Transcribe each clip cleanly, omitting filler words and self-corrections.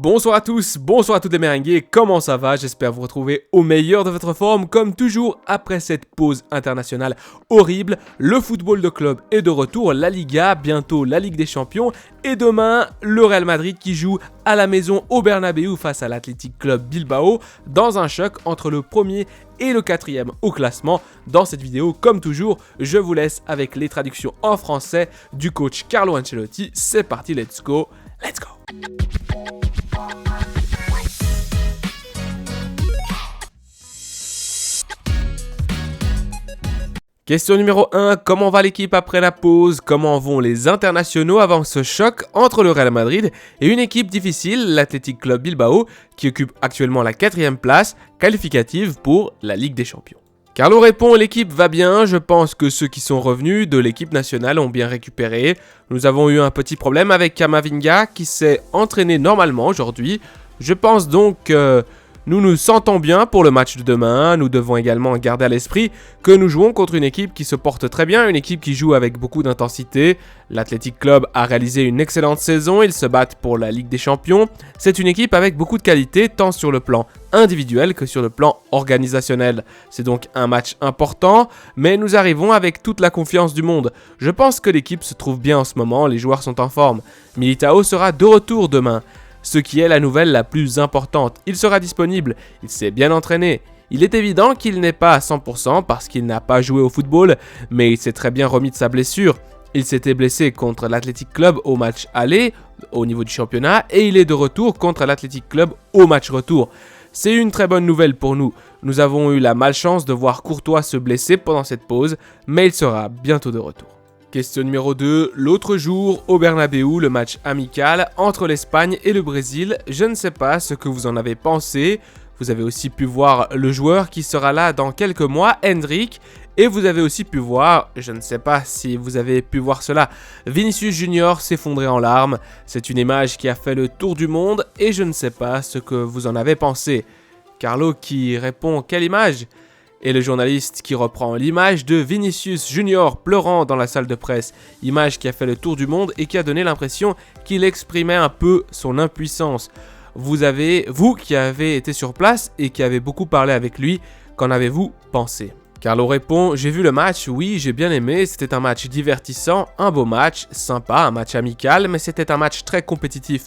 bonsoir à tous, bonsoir à toutes les merengues, comment ça va? J'espère vous retrouver au meilleur de votre forme, comme toujours après cette pause internationale horrible. Le football de club est de retour, la Liga, bientôt la Ligue des Champions, et demain, le Real Madrid qui joue à la maison au Bernabéu face à l'Athletic Club Bilbao, dans un choc entre le premier et le quatrième au classement. Dans cette vidéo, comme toujours, je vous laisse avec les traductions en français du coach Carlo Ancelotti. C'est parti, let's go, let's go! Question numéro 1, comment va l'équipe après la pause? Comment vont les internationaux avant ce choc entre le Real Madrid et une équipe difficile, l'Athletic Club Bilbao, qui occupe actuellement la 4e place, qualificative pour la Ligue des Champions? Carlo répond, l'équipe va bien, je pense que ceux qui sont revenus de l'équipe nationale ont bien récupéré. Nous avons eu un petit problème avec Camavinga qui s'est entraîné normalement aujourd'hui. Je pense donc que nous nous sentons bien pour le match de demain. Nous devons également garder à l'esprit que nous jouons contre une équipe qui se porte très bien, une équipe qui joue avec beaucoup d'intensité. L'Athletic Club a réalisé une excellente saison, ils se battent pour la Ligue des Champions. C'est une équipe avec beaucoup de qualité, tant sur le plan individuel que sur le plan organisationnel. C'est donc un match important, mais nous arrivons avec toute la confiance du monde. Je pense que l'équipe se trouve bien en ce moment, les joueurs sont en forme. Militao sera de retour demain. Ce qui est la nouvelle la plus importante. Il sera disponible, il s'est bien entraîné. Il est évident qu'il n'est pas à 100% parce qu'il n'a pas joué au football, mais il s'est très bien remis de sa blessure. Il s'était blessé contre l'Athletic Club au match aller, au niveau du championnat, et il est de retour contre l'Athletic Club au match retour. C'est une très bonne nouvelle pour nous. Nous avons eu la malchance de voir Courtois se blesser pendant cette pause, mais il sera bientôt de retour. Question numéro 2, l'autre jour au Bernabéu, le match amical entre l'Espagne et le Brésil. Je ne sais pas ce que vous en avez pensé. Vous avez aussi pu voir le joueur qui sera là dans quelques mois, Endrick. Et vous avez aussi pu voir, je ne sais pas si vous avez pu voir cela, Vinicius Junior s'effondrer en larmes. C'est une image qui a fait le tour du monde et je ne sais pas ce que vous en avez pensé. Carlo qui répond, quelle image ? Et le journaliste qui reprend l'image de Vinicius Junior pleurant dans la salle de presse. Image qui a fait le tour du monde et qui a donné l'impression qu'il exprimait un peu son impuissance. Vous qui avez été sur place et qui avez beaucoup parlé avec lui, qu'en avez-vous pensé? Carlo répond, j'ai vu le match, oui, j'ai bien aimé, c'était un match divertissant, un beau match, sympa, un match amical, mais c'était un match très compétitif.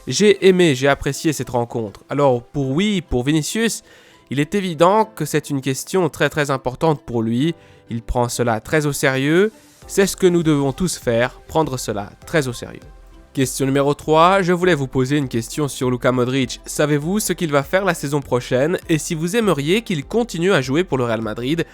J'ai aimé, j'ai apprécié cette rencontre. Alors pour Vinicius, il est évident que c'est une question très importante pour lui, il prend cela très au sérieux, c'est ce que nous devons tous faire, prendre cela très au sérieux. Question numéro 3, je voulais vous poser une question sur Luka Modric. Savez-vous ce qu'il va faire la saison prochaine et si vous aimeriez qu'il continue à jouer pour le Real Madrid,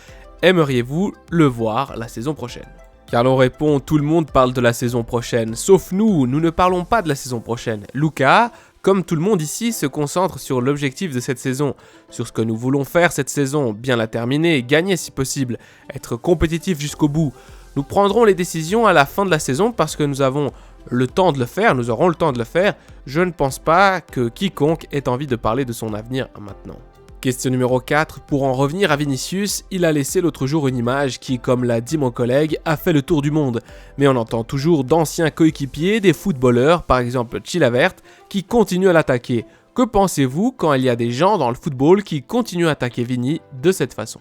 aimeriez-vous le voir la saison prochaine? Carlo répond, tout le monde parle de la saison prochaine, sauf nous ne parlons pas de la saison prochaine. Luka, comme tout le monde ici, se concentre sur l'objectif de cette saison, sur ce que nous voulons faire cette saison, bien la terminer, gagner si possible, être compétitif jusqu'au bout. Nous prendrons les décisions à la fin de la saison parce que nous avons le temps de le faire, nous aurons le temps de le faire. Je ne pense pas que quiconque ait envie de parler de son avenir maintenant. Question numéro 4, pour en revenir à Vinicius, il a laissé l'autre jour une image qui, comme l'a dit mon collègue, a fait le tour du monde. Mais on entend toujours d'anciens coéquipiers, des footballeurs, par exemple Chilavert, qui continuent à l'attaquer. Que pensez-vous quand il y a des gens dans le football qui continuent à attaquer Vini de cette façon?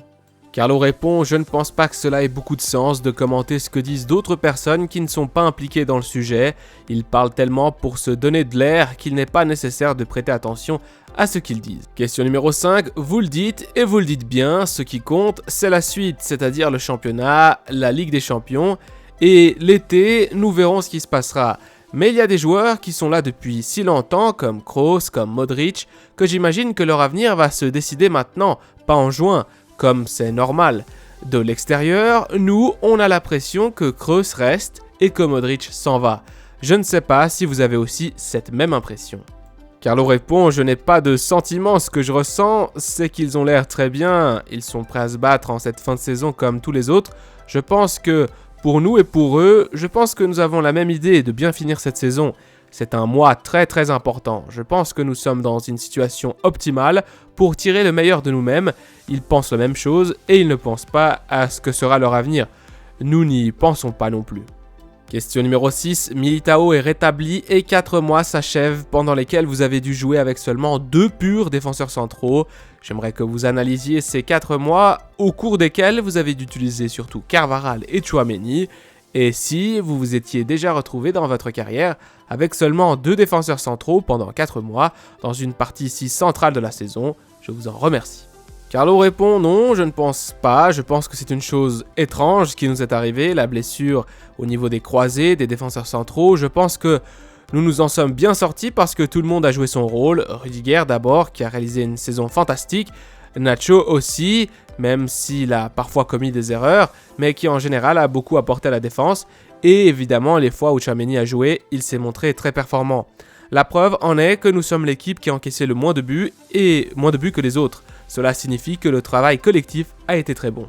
Carlo répond, je ne pense pas que cela ait beaucoup de sens de commenter ce que disent d'autres personnes qui ne sont pas impliquées dans le sujet. Ils parlent tellement pour se donner de l'air qu'il n'est pas nécessaire de prêter attention à ce qu'ils disent. Question numéro 5, vous le dites et vous le dites bien, ce qui compte c'est la suite, c'est-à-dire le championnat, la Ligue des Champions, et l'été, nous verrons ce qui se passera. Mais il y a des joueurs qui sont là depuis si longtemps, comme Kroos, comme Modric, que j'imagine que leur avenir va se décider maintenant, pas en juin, comme c'est normal. De l'extérieur, nous, on a l'impression que Kroos reste et que Modric s'en va. Je ne sais pas si vous avez aussi cette même impression. Carlo répond, je n'ai pas de sentiment, ce que je ressens, c'est qu'ils ont l'air très bien, ils sont prêts à se battre en cette fin de saison comme tous les autres. Je pense que pour nous et pour eux, je pense que nous avons la même idée de bien finir cette saison. C'est un mois très important. Je pense que nous sommes dans une situation optimale pour tirer le meilleur de nous-mêmes. Ils pensent la même chose et ils ne pensent pas à ce que sera leur avenir. Nous n'y pensons pas non plus. Question numéro 6, Militao est rétabli et 4 mois s'achèvent pendant lesquels vous avez dû jouer avec seulement 2 purs défenseurs centraux. J'aimerais que vous analysiez ces 4 mois au cours desquels vous avez dû utiliser surtout Carvajal et Tchouaméni. Et si vous vous étiez déjà retrouvé dans votre carrière avec seulement 2 défenseurs centraux pendant 4 mois dans une partie si centrale de la saison, je vous en remercie. Carlo répond non, je ne pense pas, je pense que c'est une chose étrange qui nous est arrivée, la blessure au niveau des croisés, des défenseurs centraux. Je pense que nous nous en sommes bien sortis parce que tout le monde a joué son rôle. Rudiger d'abord, qui a réalisé une saison fantastique, Nacho aussi, même s'il a parfois commis des erreurs, mais qui en général a beaucoup apporté à la défense. Et évidemment, les fois où Tchouaméni a joué, il s'est montré très performant. La preuve en est que nous sommes l'équipe qui a encaissé le moins de buts et moins de buts que les autres. Cela signifie que le travail collectif a été très bon.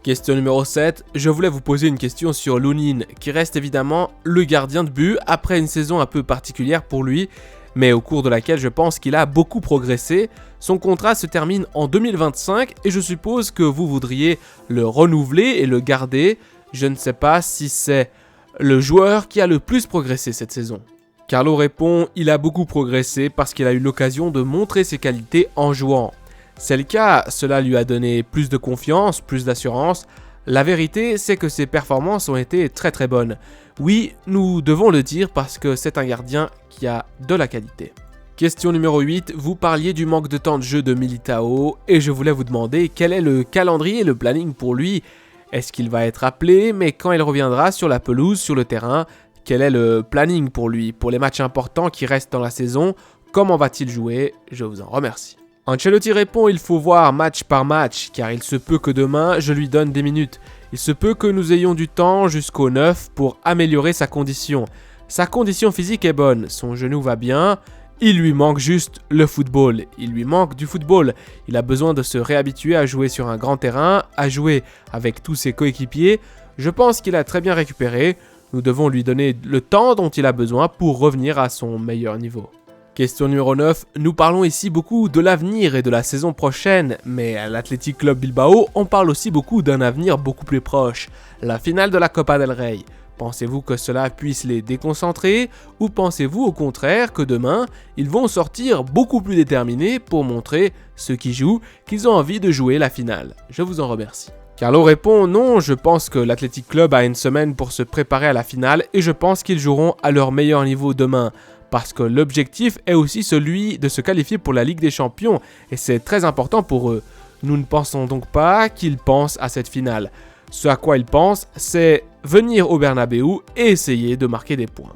Question numéro 7, je voulais vous poser une question sur Lunin, qui reste évidemment le gardien de but après une saison un peu particulière pour lui, mais au cours de laquelle je pense qu'il a beaucoup progressé. Son contrat se termine en 2025 et je suppose que vous voudriez le renouveler et le garder. Je ne sais pas si c'est le joueur qui a le plus progressé cette saison. Carlo répond, il a beaucoup progressé parce qu'il a eu l'occasion de montrer ses qualités en jouant. C'est le cas, cela lui a donné plus de confiance, plus d'assurance. La vérité, c'est que ses performances ont été très très bonnes. Oui, nous devons le dire parce que c'est un gardien qui a de la qualité. Question numéro 8, vous parliez du manque de temps de jeu de Militao et je voulais vous demander quel est le calendrier et le planning pour lui. Est-ce qu'il va être appelé, mais quand il reviendra sur la pelouse, sur le terrain, quel est le planning pour lui, pour les matchs importants qui restent dans la saison? Comment va-t-il jouer? Je vous en remercie. Ancelotti répond, il faut voir match par match, car il se peut que demain, je lui donne des minutes. Il se peut que nous ayons du temps jusqu'au 9 pour améliorer sa condition. Sa condition physique est bonne, son genou va bien, il lui manque juste le football. Il lui manque du football. Il a besoin de se réhabituer à jouer sur un grand terrain, à jouer avec tous ses coéquipiers. Je pense qu'il a très bien récupéré. Nous devons lui donner le temps dont il a besoin pour revenir à son meilleur niveau. Question numéro 9, nous parlons ici beaucoup de l'avenir et de la saison prochaine, mais à l'Athletic Club Bilbao, on parle aussi beaucoup d'un avenir beaucoup plus proche, la finale de la Copa del Rey. Pensez-vous que cela puisse les déconcentrer ou pensez-vous au contraire que demain, ils vont sortir beaucoup plus déterminés pour montrer, ceux qui jouent, qu'ils ont envie de jouer la finale? Je vous en remercie. Carlo répond, non, je pense que l'Athletic Club a une semaine pour se préparer à la finale et je pense qu'ils joueront à leur meilleur niveau demain. Parce que l'objectif est aussi celui de se qualifier pour la Ligue des Champions et c'est très important pour eux. Nous ne pensons donc pas qu'ils pensent à cette finale. Ce à quoi ils pensent, c'est venir au Bernabéu et essayer de marquer des points.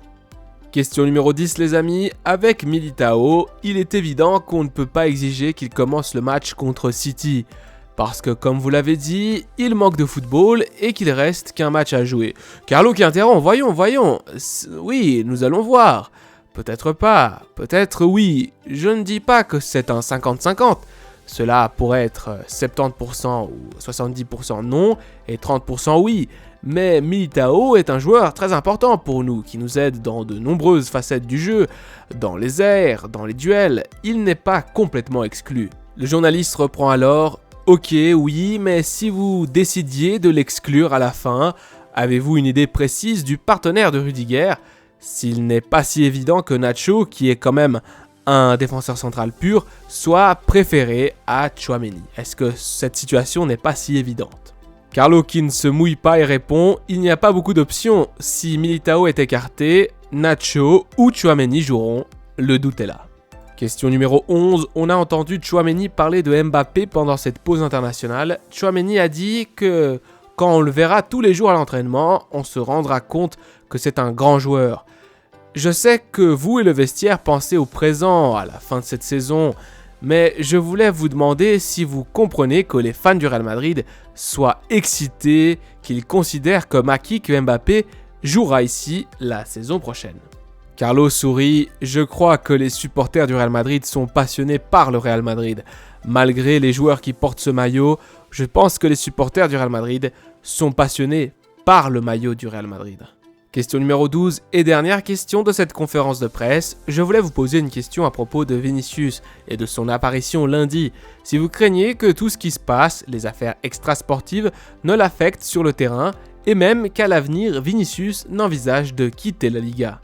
Question numéro 10 les amis, avec Militao, il est évident qu'on ne peut pas exiger qu'il commence le match contre City. Parce que comme vous l'avez dit, il manque de football et qu'il reste qu'un match à jouer. Carlo qui interrompt, voyons. Oui, nous allons voir. Peut-être pas, peut-être oui, je ne dis pas que c'est un 50-50, cela pourrait être 70% ou 70% non et 30% oui, mais Militao est un joueur très important pour nous, qui nous aide dans de nombreuses facettes du jeu, dans les airs, dans les duels, il n'est pas complètement exclu. Le journaliste reprend alors, ok oui, mais si vous décidiez de l'exclure à la fin, avez-vous une idée précise du partenaire de Rudiger ? S'il n'est pas si évident que Nacho, qui est quand même un défenseur central pur, soit préféré à Tchouaméni. Est-ce que cette situation n'est pas si évidente? Carlo qui ne se mouille pas et répond, il n'y a pas beaucoup d'options. Si Militao est écarté, Nacho ou Tchouaméni joueront, le doute est là. Question numéro 11, on a entendu Tchouaméni parler de Mbappé pendant cette pause internationale. Tchouaméni a dit que quand on le verra tous les jours à l'entraînement, on se rendra compte que c'est un grand joueur. Je sais que vous et le vestiaire pensez au présent, à la fin de cette saison, mais je voulais vous demander si vous comprenez que les fans du Real Madrid soient excités, qu'ils considèrent comme acquis que Mbappé jouera ici la saison prochaine. Carlo sourit, je crois que les supporters du Real Madrid sont passionnés par le Real Madrid. Malgré les joueurs qui portent ce maillot, je pense que les supporters du Real Madrid sont passionnés par le maillot du Real Madrid. Question numéro 12 et dernière question de cette conférence de presse, je voulais vous poser une question à propos de Vinicius et de son apparition lundi. Si vous craignez que tout ce qui se passe, les affaires extrasportives, ne l'affectent sur le terrain et même qu'à l'avenir Vinicius n'envisage de quitter la Liga.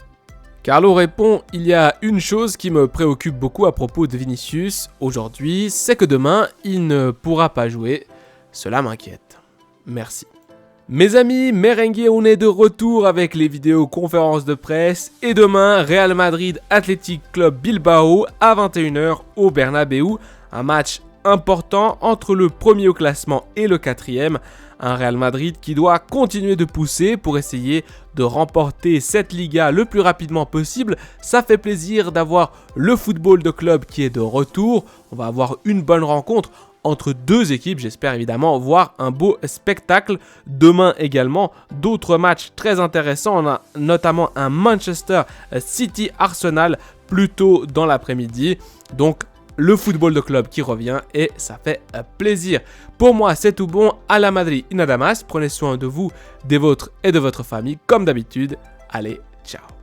Carlo répond « Il y a une chose qui me préoccupe beaucoup à propos de Vinicius aujourd'hui, c'est que demain, il ne pourra pas jouer. Cela m'inquiète. Merci. » Mes amis, merengue, on est de retour avec les vidéos conférences de presse et demain, Real Madrid Athletic Club Bilbao à 21h au Bernabéu. Un match important entre le premier au classement et le quatrième. Un Real Madrid qui doit continuer de pousser pour essayer de remporter cette Liga le plus rapidement possible. Ça fait plaisir d'avoir le football de club qui est de retour. On va avoir une bonne rencontre entre deux équipes, j'espère évidemment voir un beau spectacle. Demain également, d'autres matchs très intéressants. On a notamment un Manchester City Arsenal plus tôt dans l'après-midi. Donc le football de club qui revient et ça fait plaisir. Pour moi, c'est tout bon. À la Madrid, y nada más. Prenez soin de vous, des vôtres et de votre famille comme d'habitude. Allez, ciao.